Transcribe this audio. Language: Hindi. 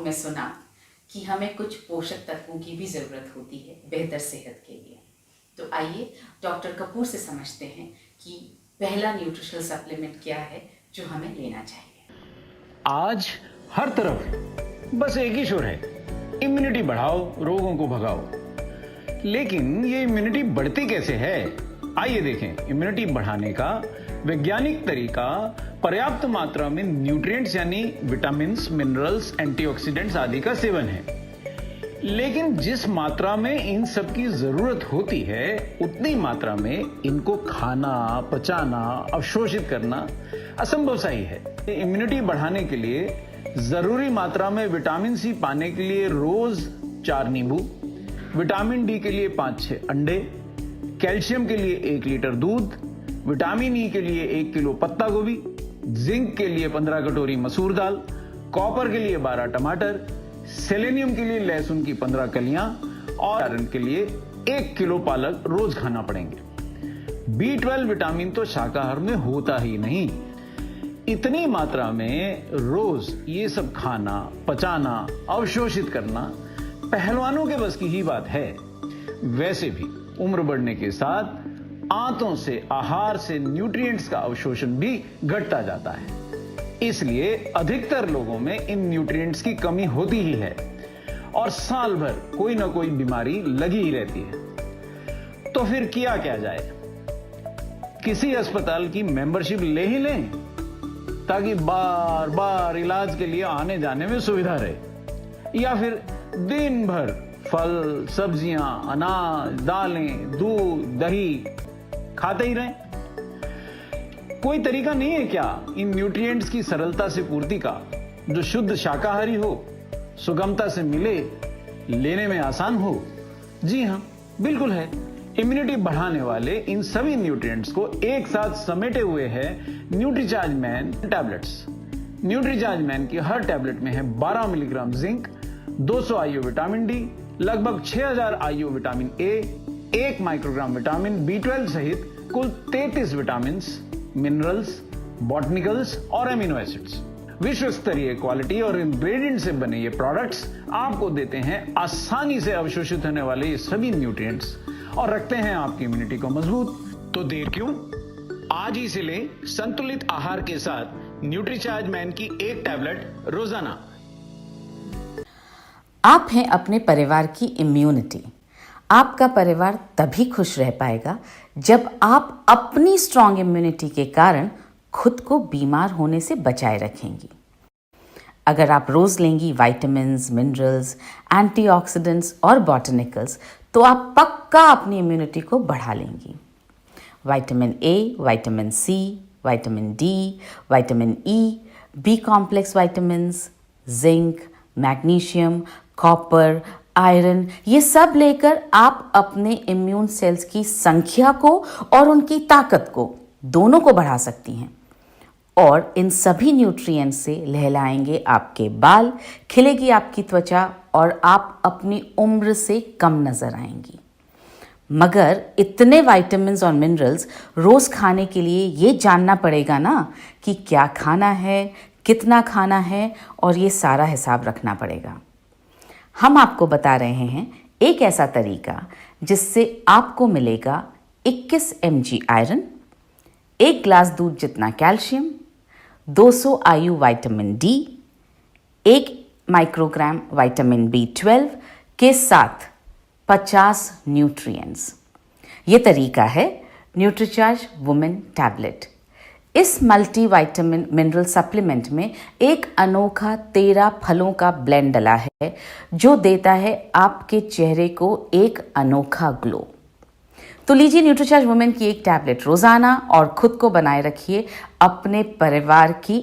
में सुना कि हमें कुछ पोषक तत्वों की भी ज़रूरत होती है बेहतर सेहत के लिए। तो आइए डॉक्टर कपूर से समझते हैं कि पहला न्यूट्रिशनल सप्लीमेंट क्या है जो हमें लेना चाहिए। आज हर तरफ बस एक ही शोर है, इम्यूनिटी बढ़ाओ, रोगों को भगाओ। लेकिन ये इम्यूनिटी बढ़ती कैसे है? आइए देखें। इम्यूनिटी बढ़ाने का वैज्ञानिक तरीका पर्याप्त मात्रा में न्यूट्रिएंट्स यानी विटामिन, मिनरल्स, एंटीऑक्सीडेंट्स आदि का सेवन है। लेकिन जिस मात्रा में इन सब की जरूरत होती है उतनी मात्रा में इनको खाना, पचाना, अवशोषित करना असंभव सा ही है। इम्यूनिटी बढ़ाने के लिए जरूरी मात्रा में विटामिन सी पाने के लिए रोज 4 नींबू, विटामिन डी के लिए 5-6 अंडे, कैल्शियम के लिए 1 लीटर दूध, विटामिन ई के लिए 1 किलो पत्ता गोभी, जिंक के लिए 15 कटोरी मसूर दाल, कॉपर के लिए 12 टमाटर, सेलेनियम के लिए लहसुन की 15 कलियां और आयरन के लिए 1 किलो पालक रोज खाना पड़ेंगे। B12 विटामिन तो शाकाहार में होता ही नहीं। इतनी मात्रा में रोज ये सब खाना, पचाना, अवशोषित करना पहलवानों के बस की ही बात है। वैसे भी उम्र बढ़ने के साथ आंतों से, आहार से न्यूट्रिएंट्स का अवशोषण भी घटता जाता है। इसलिए अधिकतर लोगों में इन न्यूट्रिएंट्स की कमी होती ही है और साल भर कोई ना कोई बीमारी लगी ही रहती है। तो फिर किया क्या जाए? किसी अस्पताल की मेंबरशिप ले ही लें ताकि बार बार इलाज के लिए आने जाने में सुविधा रहे, या फिर दिन भर फल, सब्जियां, अनाज, दालें, दूध, दही खाते ही रहें। कोई तरीका नहीं है क्या इन न्यूट्रिएंट्स की सरलता से पूर्ति का, जो शुद्ध शाकाहारी हो, सुगमता से मिले, लेने में आसान हो? जी हां, बिल्कुल है। इम्यूनिटी बढ़ाने वाले इन सभी न्यूट्रिएंट्स को एक साथ समेटे हुए है Nutricharge man tablets. Nutricharge man की हर टैबलेट में है 12 milligram zinc, 200 IU vitamin D, लगभग 6000 IU vitamin A, 1 microgram vitamin B12 सहित कुल 33 विटामिन, मिनरल्स, बॉटनिकल्स और एमिनो एसिड्स। विश्व स्तरीय क्वालिटी और इंग्रेडिएंट से बने ये प्रोडक्ट्स आपको देते हैं आसानी से अवशोषित होने वाले ये सभी न्यूट्रिएंट्स और रखते हैं आपकी इम्यूनिटी को मजबूत। तो देर क्यों? आज ही से लें संतुलित आहार के साथ न्यूट्रीचार्ज मैन की 1 टैबलेट रोजाना। आप हैं अपने परिवार की इम्यूनिटी। आपका परिवार तभी खुश रह पाएगा जब आप अपनी स्ट्रॉन्ग इम्यूनिटी के कारण खुद को बीमार होने से बचाए रखेंगी। अगर आप रोज लेंगी विटामिन्स, मिनरल्स, एंटीऑक्सीडेंट्स और बॉटनिकल्स, तो आप पक्का अपनी इम्यूनिटी को बढ़ा लेंगी। Vitamin A, vitamin C, vitamin D, vitamin E, B complex vitamins, zinc, magnesium, copper, iron, ये सब लेकर आप अपने इम्यून सेल्स की संख्या को और उनकी ताकत को दोनों को बढ़ा सकती हैं। और इन सभी न्यूट्रिएंट्स से लहलाएंगे आपके बाल, खिलेगी आपकी त्वचा और आप अपनी उम्र से कम नजर आएंगी। मगर इतने विटामिन्स और मिनरल्स रोज खाने के लिए ये जानना पड़ेगा ना कि क्या खाना है, कितना खाना है, और ये सारा हिसाब रखना पड़ेगा। हम आपको बता रहे हैं एक ऐसा तरीका जिससे आपको मिलेगा 21 mg आयरन, 1 ग्लास दूध जितना calcium, 200 IU vitamin D, 1 microgram vitamin B12 के साथ 50 न्यूट्रिएंट्स। ये तरीका है न्यूट्रीचार्ज वुमेन टैबलेट। इस मल्टी विटामिन मिनरल सप्लीमेंट में एक अनोखा 13 फलों का ब्लेंड डला है जो देता है आपके चेहरे को एक अनोखा ग्लो। तो लीजिए न्यूट्रीचार्ज वुमेन की 1 टैबलेट रोजाना और खुद को बनाए रखिए अपने परिवार की